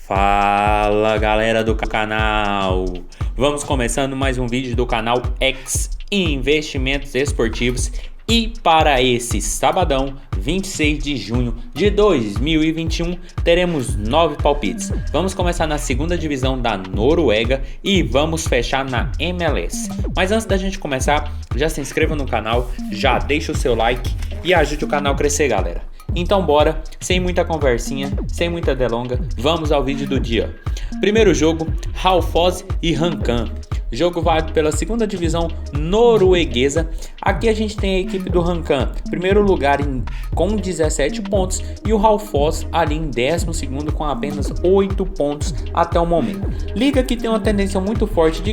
Fala galera do canal, vamos começando mais um vídeo do canal X Investimentos Esportivos e para esse sabadão 26 de junho de 2021 teremos 9 palpites. Vamos começar na segunda divisão da Noruega e vamos fechar na MLS. Mas antes da gente começar, já se inscreva no canal, já deixa o seu like e ajude o canal a crescer, galera. Então bora, sem muita conversinha, sem muita delonga, vamos ao vídeo do dia. Primeiro jogo, Raufoss e Hankan. Jogo válido pela segunda divisão norueguesa. Aqui a gente tem a equipe do Hankan, primeiro lugar com 17 pontos, e o Raufoss ali em 12º com apenas 8 pontos até o momento. Liga que tem uma tendência muito forte de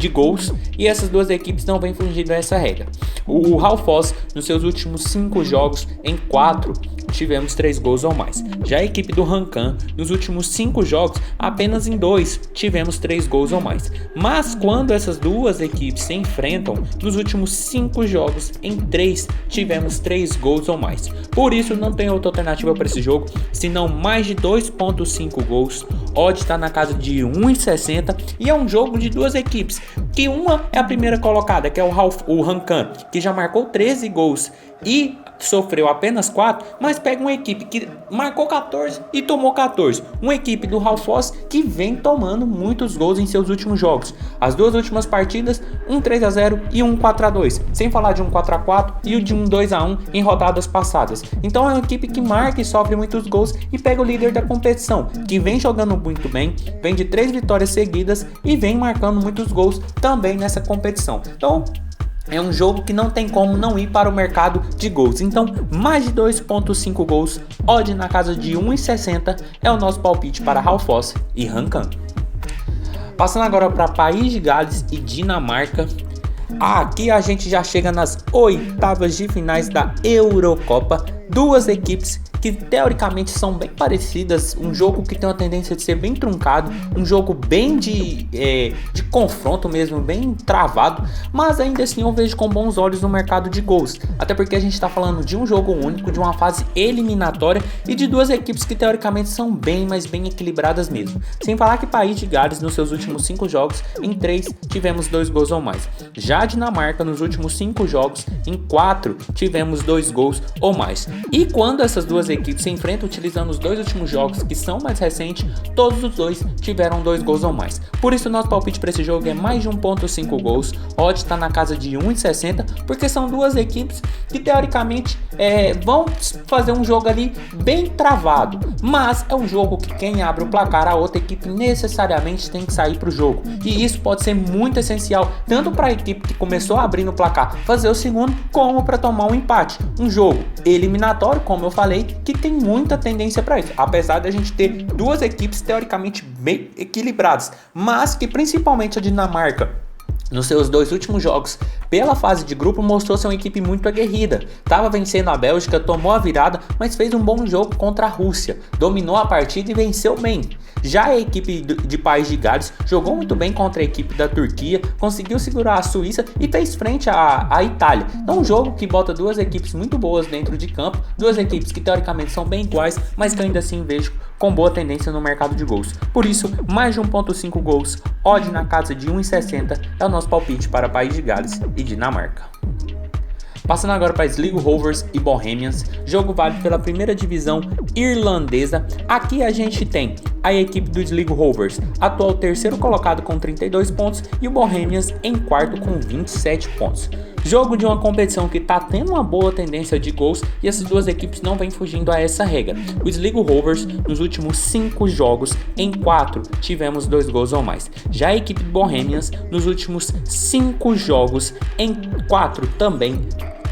gols e essas duas equipes não vêm fugindo dessa regra. O Raufoss, nos seus últimos 5 jogos, em 4 tivemos 3 gols ou mais. Já a equipe do Hankan, nos últimos 5 jogos, apenas em 2 tivemos 3 gols ou mais. Mas quando essas duas equipes se enfrentam, nos últimos 5 jogos, em 3 tivemos 3 gols ou mais. Por isso não tem outra alternativa para esse jogo, senão mais de 2.5 gols. Odd está na casa de 1,60 e é um jogo de duas equipes, que uma é a primeira colocada, que é o Hankan, que já marcou 13 gols e sofreu apenas 4, mas pega uma equipe que marcou 14 e tomou 14. Uma equipe do Raufoss que vem tomando muitos gols em seus últimos jogos. As duas últimas partidas, um 3-0 e um 4-2. Sem falar de um 4-4 e de um 2-1 em rodadas passadas. Então é uma equipe que marca e sofre muitos gols e pega o líder da competição, que vem jogando muito bem, vem de 3 vitórias seguidas e vem marcando muitos gols também nessa competição. Então é um jogo que não tem como não ir para o mercado de gols. Então, mais de 2.5 gols, odd na casa de 1,60 é o nosso palpite para Raufoss e Hankan. Passando agora para País de Gales e Dinamarca. Aqui a gente já chega nas oitavas de finais da Eurocopa. Duas equipes que teoricamente são bem parecidas, um jogo que tem uma tendência de ser bem truncado, um jogo bem de confronto mesmo, bem travado, mas ainda assim eu vejo com bons olhos no mercado de gols, até porque a gente está falando de um jogo único, de uma fase eliminatória e de duas equipes que teoricamente são bem, mas bem equilibradas mesmo. Sem falar que País de Gales nos seus últimos 5 jogos, em 3 tivemos 2 gols ou mais. Já a Dinamarca nos últimos 5 jogos, em 4 tivemos 2 gols ou mais. E quando essas duas equipes se enfrentam utilizando os 2 últimos jogos que são mais recentes, todos os 2 tiveram 2 gols ou mais. Por isso nosso palpite para esse jogo é mais de 1.5 gols, odd está na casa de 1,60, porque são duas equipes que teoricamente vão fazer um jogo ali bem travado, mas é um jogo que quem abre o placar, a outra equipe necessariamente tem que sair para o jogo, e isso pode ser muito essencial, tanto para a equipe que começou a abrir no placar fazer o segundo, como para tomar um empate. Um jogo eliminatório, como eu falei, que tem muita tendência para isso, apesar de a gente ter duas equipes teoricamente bem equilibradas, mas que principalmente a Dinamarca, nos seus 2 últimos jogos, pela fase de grupo, mostrou ser uma equipe muito aguerrida. Estava vencendo a Bélgica, tomou a virada, mas fez um bom jogo contra a Rússia. Dominou a partida e venceu bem. Já a equipe de País de Gales jogou muito bem contra a equipe da Turquia, conseguiu segurar a Suíça e fez frente à Itália. Então um jogo que bota duas equipes muito boas dentro de campo, duas equipes que teoricamente são bem iguais, mas que eu ainda assim vejo com boa tendência no mercado de gols. Por isso, mais de 1.5 gols, odd na casa de 1,60 é o nosso palpite para País de Gales e Dinamarca. Passando agora para Sligo Rovers e Bohemians, jogo válido pela primeira divisão irlandesa. Aqui a gente tem a equipe do Sligo Rovers, atual terceiro colocado com 32 pontos, e o Bohemians em quarto com 27 pontos. Jogo de uma competição que está tendo uma boa tendência de gols e essas duas equipes não vêm fugindo a essa regra. O Sligo Rovers, nos últimos 5 jogos, em 4 tivemos 2 gols ou mais. Já a equipe do Bohemians, nos últimos 5 jogos, em 4 também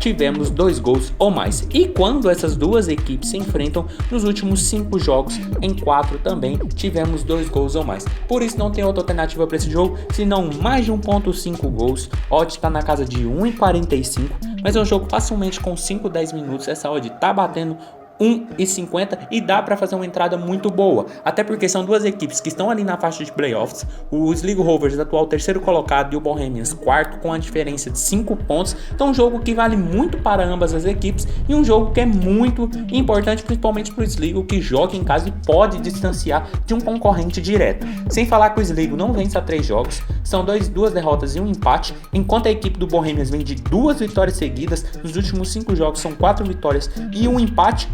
tivemos 2 gols ou mais. E quando essas duas equipes se enfrentam, nos últimos 5 jogos, em 4 também tivemos 2 gols ou mais. Por isso não tem outra alternativa para esse jogo, senão mais de 1.5 gols. Odd está na casa de 1,45, mas é um jogo facilmente com 5, 10 minutos. Essa odd está batendo 1,50 e dá para fazer uma entrada muito boa, até porque são duas equipes que estão ali na faixa de playoffs, o Sligo Rovers atual terceiro colocado e o Bohemians quarto com a diferença de 5 pontos, então um jogo que vale muito para ambas as equipes e um jogo que é muito importante principalmente para o Sligo que joga em casa e pode distanciar de um concorrente direto, sem falar que o Sligo não vence a 3 jogos, são duas derrotas e um empate, enquanto a equipe do Bohemians vem de 2 vitórias seguidas, nos últimos 5 jogos são 4 vitórias e um empate.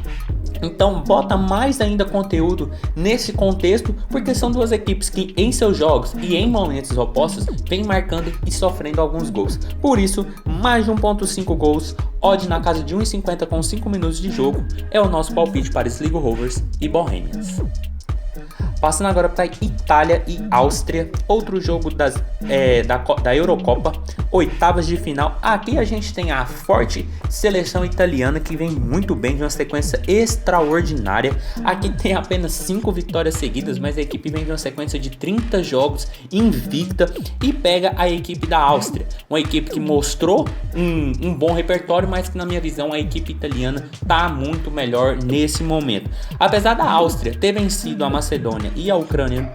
Então bota mais ainda conteúdo nesse contexto, porque são duas equipes que em seus jogos e em momentos opostos vem marcando e sofrendo alguns gols. Por isso, mais de 1.5 gols, odd na casa de 1,50 com 5 minutos de jogo, é o nosso palpite para Sligo Rovers e Bohemians. Passando agora para Itália e Áustria, outro jogo da Eurocopa, oitavas de final. Aqui a gente tem a forte seleção italiana que vem muito bem, de uma sequência extraordinária. Aqui tem apenas 5 vitórias seguidas, mas a equipe vem de uma sequência de 30 jogos invicta e pega a equipe da Áustria, uma equipe que mostrou um bom repertório, mas que na minha visão a equipe italiana está muito melhor nesse momento. Apesar da Áustria ter vencido a Macedônia e a Ucrânia,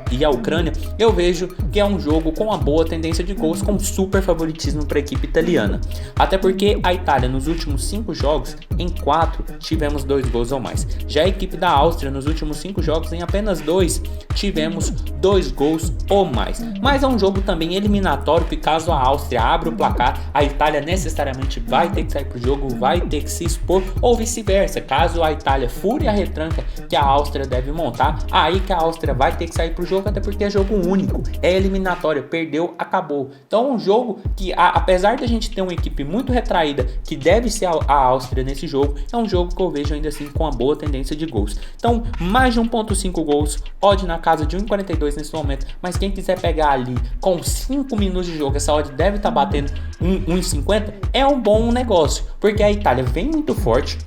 eu vejo que é um jogo com uma boa tendência de gols, com super favoritismo para a equipe italiana. Até porque a Itália nos últimos 5 jogos, em 4 tivemos 2 gols ou mais. Já a equipe da Áustria nos últimos 5 jogos, em apenas 2 tivemos 2 gols ou mais. Mas é um jogo também eliminatório que caso a Áustria abra o placar, a Itália necessariamente vai ter que sair pro jogo, vai ter que se expor, ou vice-versa. Caso a Itália fure a retranca que a Áustria deve montar, aí que a Áustria vai ter que sair pro jogo, até porque é jogo único, é eliminatório, perdeu, acabou. Então é um jogo que, apesar de a gente ter uma equipe muito retraída, que deve ser a Áustria nesse jogo, é um jogo que eu vejo ainda assim com uma boa tendência de gols. Então, mais de 1.5 gols, odd na casa de 1,42 nesse momento, mas quem quiser pegar ali com 5 minutos de jogo, essa odd deve estar batendo 1,50, é um bom negócio, porque a Itália vem muito forte.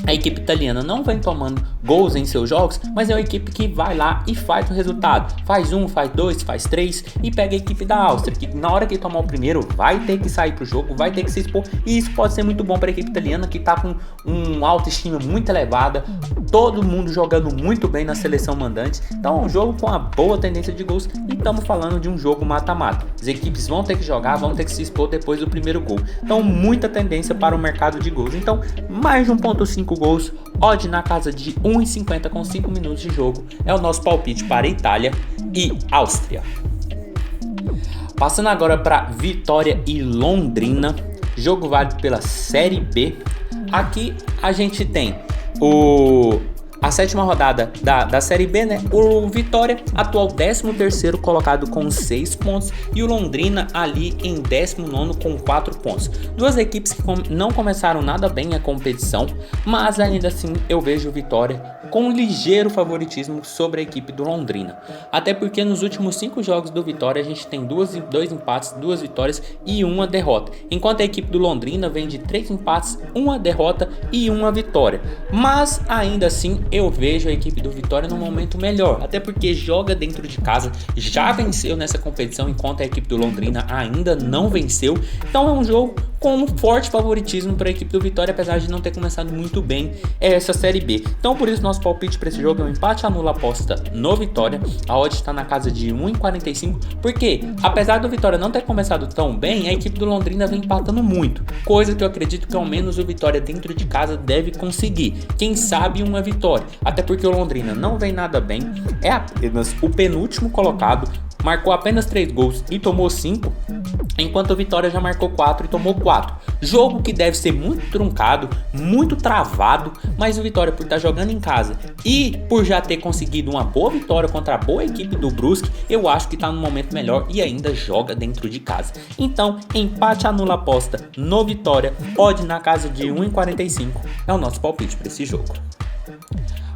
A equipe italiana não vem tomando gols em seus jogos, mas é uma equipe que vai lá e faz o resultado. Faz 1, faz 2, faz 3 e pega a equipe da Áustria, que na hora que tomar o primeiro vai ter que sair pro jogo, vai ter que se expor. E isso pode ser muito bom para a equipe italiana, que tá com uma autoestima muito elevada, todo mundo jogando muito bem na seleção mandante. Então é um jogo com uma boa tendência de gols e estamos falando de um jogo mata-mata. As equipes vão ter que jogar, vão ter que se expor depois do primeiro gol. Então muita tendência para o mercado de gols. Então mais de 1.5 gols, odd na casa de 1,50 com 5 minutos de jogo, é o nosso palpite para Itália e Áustria. Passando agora para Vitória e Londrina, jogo válido pela Série B. Aqui a gente tem a 7ª rodada da Série B, né? O Vitória, atual 13º colocado com 6 pontos e o Londrina ali em 19º com 4 pontos. Duas equipes que não começaram nada bem a competição, mas ainda assim eu vejo o Vitória com um ligeiro favoritismo sobre a equipe do Londrina. Até porque nos últimos 5 jogos do Vitória a gente tem 2 empates, 2 vitórias e 1 derrota. Enquanto a equipe do Londrina vem de 3 empates, 1 derrota e 1 vitória. Mas ainda assim eu vejo a equipe do Vitória num momento melhor. Até porque joga dentro de casa, já venceu nessa competição, enquanto a equipe do Londrina ainda não venceu. Então é um jogo com um forte favoritismo para a equipe do Vitória, apesar de não ter começado muito bem essa Série B. Então por isso nosso palpite para esse jogo é um empate anula aposta no Vitória. A odd está na casa de 1,45, porque apesar do Vitória não ter começado tão bem, a equipe do Londrina vem empatando muito, coisa que eu acredito que ao menos o Vitória dentro de casa deve conseguir. Quem sabe uma vitória, até porque o Londrina não vem nada bem, é apenas o penúltimo colocado, marcou apenas 3 gols e tomou 5, enquanto o Vitória já marcou 4 e tomou 4. Jogo que deve ser muito truncado, muito travado, mas o Vitória, por estar jogando em casa e por já ter conseguido uma boa vitória contra a boa equipe do Brusque, eu acho que está no momento melhor e ainda joga dentro de casa. Então, empate anula aposta no Vitória, odd na casa de 1,45 é o nosso palpite para esse jogo.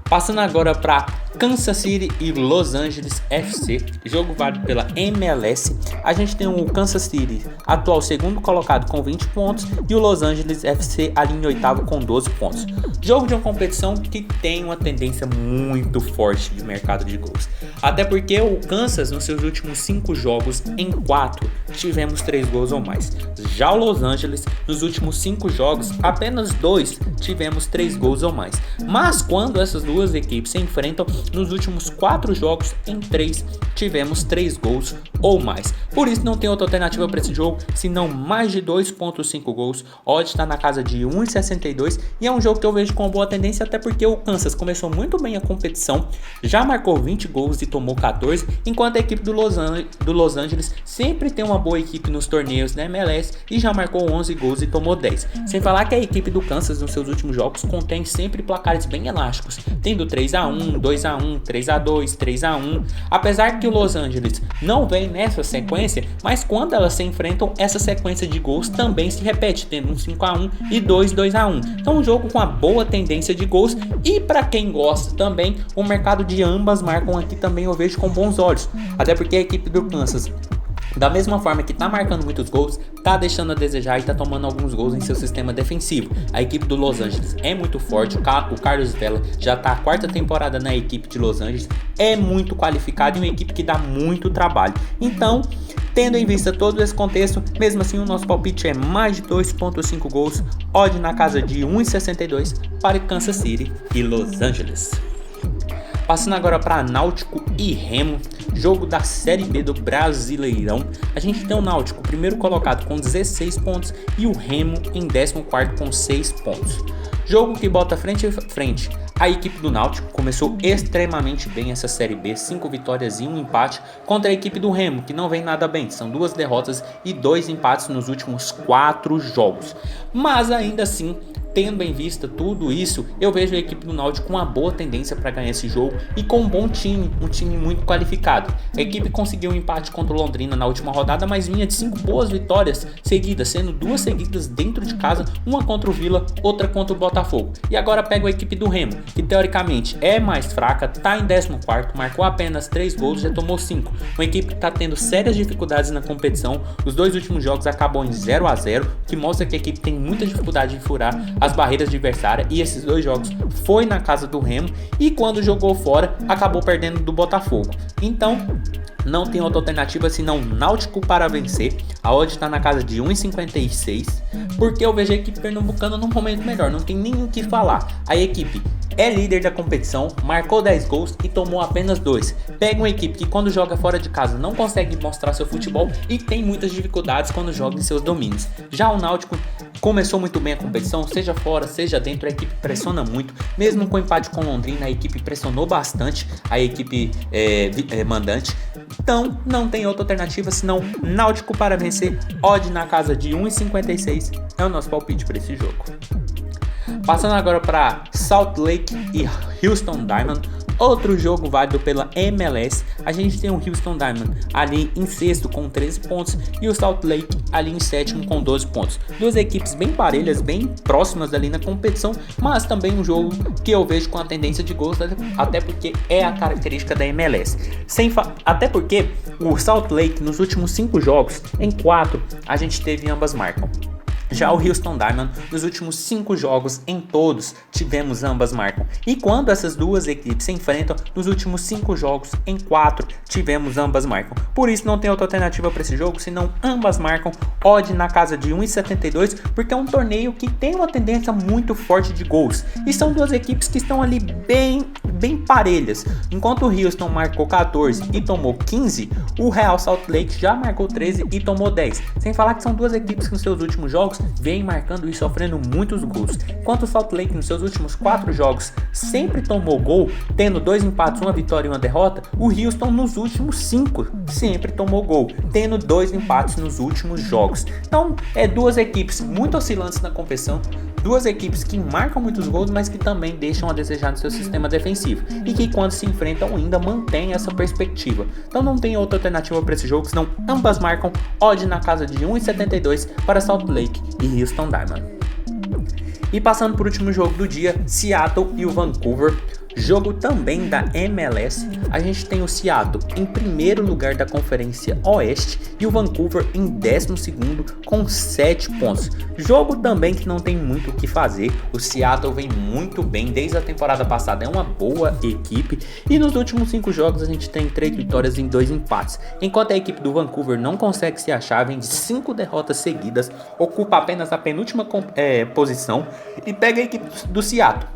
Passando agora para Kansas City e Los Angeles FC, jogo válido pela MLS. A gente tem o Kansas City, atual 2º colocado com 20 pontos, e o Los Angeles FC ali em 8º com 12 pontos. Jogo de uma competição que tem uma tendência muito forte de mercado de gols. Até porque o Kansas, nos seus últimos 5 jogos, em 4 tivemos 3 gols ou mais. Já o Los Angeles, nos últimos 5 jogos, apenas 2 tivemos 3 gols ou mais. Mas quando essas duas equipes se enfrentam, nos últimos 4 jogos, em 3 tivemos 3 gols ou mais. Por isso não tem outra alternativa para esse jogo, senão mais de 2.5 gols. Odd está na casa de 1,62 e é um jogo que eu vejo com boa tendência, até porque o Kansas começou muito bem a competição, já marcou 20 gols e tomou 14, enquanto a equipe do Los Angeles sempre tem uma boa equipe nos torneios da MLS e já marcou 11 gols e tomou 10. Sem falar que a equipe do Kansas nos seus últimos jogos contém sempre placares bem elásticos, tendo 3-1, 2-1, 3-2, 3-1. Apesar que o Los Angeles não vem nessa sequência, mas quando elas se enfrentam, essa sequência de gols também se repete, tendo um 5-1 e 2-1. Então um jogo com uma boa tendência de gols, e para quem gosta também, o mercado de ambas marcam aqui também eu vejo com bons olhos, até porque a equipe do Kansas, da mesma forma que tá marcando muitos gols, tá deixando a desejar e tá tomando alguns gols em seu sistema defensivo. A equipe do Los Angeles é muito forte, o Carlos Vela já tá a 4ª temporada na equipe de Los Angeles, é muito qualificado e uma equipe que dá muito trabalho. Então, tendo em vista todo esse contexto, mesmo assim o nosso palpite é mais de 2.5 gols, odd na casa de 1,62 para Kansas City e Los Angeles. Passando agora para Náutico e Remo, jogo da Série B do Brasileirão. A gente tem o Náutico primeiro colocado com 16 pontos e o Remo em 14º com 6 pontos. Jogo que bota frente a frente. A equipe do Náutico começou extremamente bem essa Série B, 5 vitórias e 1 empate, contra a equipe do Remo, que não vem nada bem, são 2 derrotas e 2 empates nos últimos 4 jogos. Mas ainda assim, tendo em vista tudo isso, eu vejo a equipe do Náutico com uma boa tendência para ganhar esse jogo e com um bom time, um time muito qualificado. A equipe conseguiu um empate contra o Londrina na última rodada, mas vinha de 5 boas vitórias seguidas, sendo 2 seguidas dentro de casa, uma contra o Vila, outra contra o Botafogo. E agora pega a equipe do Remo, que teoricamente é mais fraca, tá em 14º, marcou apenas 3 gols, já tomou 5. Uma equipe que tá tendo sérias dificuldades na competição, os 2 últimos jogos acabam em 0-0, que mostra que a equipe tem muita dificuldade de furar as barreiras adversárias, e esses 2 jogos foi na casa do Remo, e quando jogou fora, acabou perdendo do Botafogo. Então, não tem outra alternativa senão Náutico para vencer. A odd está na casa de 1,56, porque eu vejo a equipe pernambucana num momento melhor, não tem nem o que falar. A equipe é líder da competição, marcou 10 gols e tomou apenas 2. Pega uma equipe que quando joga fora de casa não consegue mostrar seu futebol e tem muitas dificuldades quando joga em seus domínios. Já o Náutico começou muito bem a competição, seja fora, seja dentro, a equipe pressiona muito. Mesmo com o empate com Londrina, a equipe pressionou bastante a equipe mandante. Então, não tem outra alternativa senão Náutico para vencer, odd na casa de 1,56 é o nosso palpite para esse jogo. Passando agora para Salt Lake e Houston Diamond, outro jogo válido pela MLS. A gente tem o Houston Diamond ali em 6º com 13 pontos e o Salt Lake ali em 7º com 12 pontos. 2 equipes bem parelhas, bem próximas ali na competição, mas também um jogo que eu vejo com a tendência de gols, até porque é a característica da MLS. Até porque o Salt Lake nos últimos 5 jogos, em 4 a gente teve ambas marcam. Já o Houston Diamond, nos últimos 5 jogos, em todos, tivemos ambas marcam. E quando essas duas equipes se enfrentam, nos últimos 5 jogos, em 4, tivemos ambas marcam. Por isso não tem outra alternativa para esse jogo, senão ambas marcam, odd na casa de 1,72, porque é um torneio que tem uma tendência muito forte de gols. E são duas equipes que estão ali bem parelhas. Enquanto o Houston marcou 14 e tomou 15, o Real Salt Lake já marcou 13 e tomou 10. Sem falar que são duas equipes que nos seus últimos jogos vem marcando e sofrendo muitos gols. Enquanto o Salt Lake nos seus últimos 4 jogos sempre tomou gol, tendo 2 empates, 1 vitória e 1 derrota, o Houston nos últimos 5 sempre tomou gol, tendo 2 empates nos últimos jogos. Então, duas equipes muito oscilantes na competição, duas equipes que marcam muitos gols, mas que também deixam a desejar no seu sistema defensivo, e que quando se enfrentam ainda mantém essa perspectiva. Então não tem outra alternativa para esse jogo, senão ambas marcam, odd na casa de 1,72 para Salt Lake e Houston Diamond. E passando por último jogo do dia, Seattle e o Vancouver. Jogo também da MLS, a gente tem o Seattle em primeiro lugar da Conferência Oeste e o Vancouver em 12º com 7 pontos. Jogo também que não tem muito o que fazer, o Seattle vem muito bem desde a temporada passada, é uma boa equipe e nos últimos 5 jogos a gente tem 3 vitórias e 2 empates, enquanto a equipe do Vancouver não consegue se achar, vem de 5 derrotas seguidas, ocupa apenas a penúltima posição e pega a equipe do Seattle,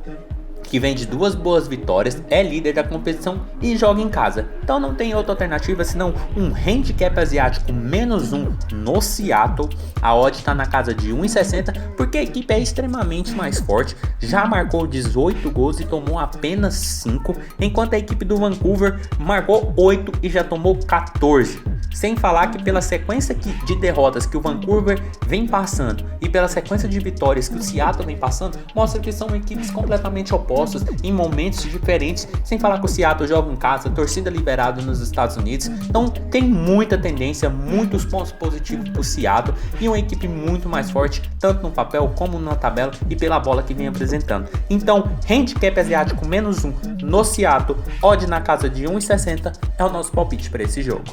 que vem de 2 boas vitórias, é líder da competição e joga em casa. Então não tem outra alternativa senão um handicap asiático -1 no Seattle. A odd está na casa de 1,60 porque a equipe é extremamente mais forte, já marcou 18 gols e tomou apenas 5, enquanto a equipe do Vancouver marcou 8 e já tomou 14. Sem falar que pela sequência de derrotas que o Vancouver vem passando e pela sequência de vitórias que o Seattle vem passando, mostra que são equipes completamente opostas em momentos diferentes, sem falar que o Seattle joga em casa, torcida liberada nos Estados Unidos, então tem muita tendência, muitos pontos positivos para o Seattle e uma equipe muito mais forte, tanto no papel como na tabela e pela bola que vem apresentando. Então, handicap asiático -1 no Seattle, odd na casa de 1,60 é o nosso palpite para esse jogo.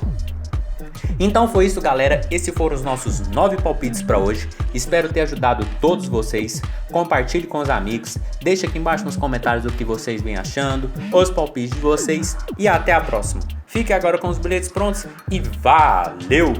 Então foi isso, galera, esses foram os nossos 9 palpites para hoje, espero ter ajudado todos vocês, compartilhe com os amigos, deixe aqui embaixo nos comentários o que vocês vêm achando, os palpites de vocês e até a próxima. Fique agora com os bilhetes prontos e valeu!